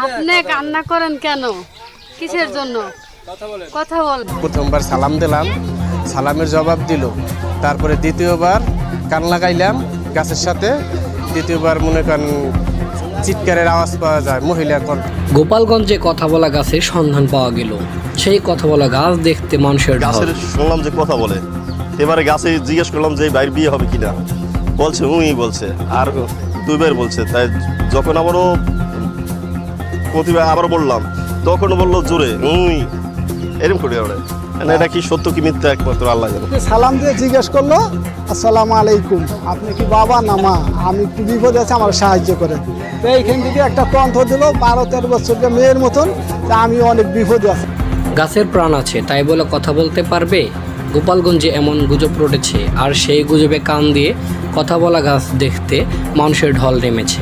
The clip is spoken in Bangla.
আপনি কান্না করেন কেন? কিসের জন্য? কথা বল। প্রথমবার সালাম দিলাম, সালামের জবাব দিল। তারপরে দ্বিতীয়বার কান লাগাইলাম গাছের সাথে, দ্বিতীয়বার মনে করেন চিৎকারের আওয়াজ পাওয়া যায় মহিলার কণ্ঠ। গোপালগঞ্জে কথা বলা গাছের সন্ধান পাওয়া গেল। সেই কথা বলা গাছ দেখতে মানুষের গাছের শুনলাম যে কথা বলে, এবারে গাছে জিজ্ঞেস করলাম যে বাইর বিয়ে হবে কিনা, বলছে বলছে, আর দুইবার বলছে। তাই যখন আবারও প্রতিবার আবার বললাম, তখন বললো জোরে এরকম করে ওরে। এটা কি সত্য কি মিথ্যা একমাত্র আল্লাহ জানে। সালাম দিয়ে জিজ্ঞেস করলো, আসসালামু আলাইকুম, আপনি কি বাবা না মা? আমি একটু বিপদে আছি, আমার সাহায্য করে। তো এইখান থেকে একটা কণ্ঠ দিল 12-13 বছরের মেয়ের মতন, তা আমি অনেক বিপদে আছি। গাছের প্রাণ আছে তাই বলে কথা বলতে পারবে? গোপালগঞ্জে এমন গুজব রটেছে, আর সেই গুজবে কান দিয়ে কথা বলা গাছ দেখতে মানুষের ঢল নেমেছে।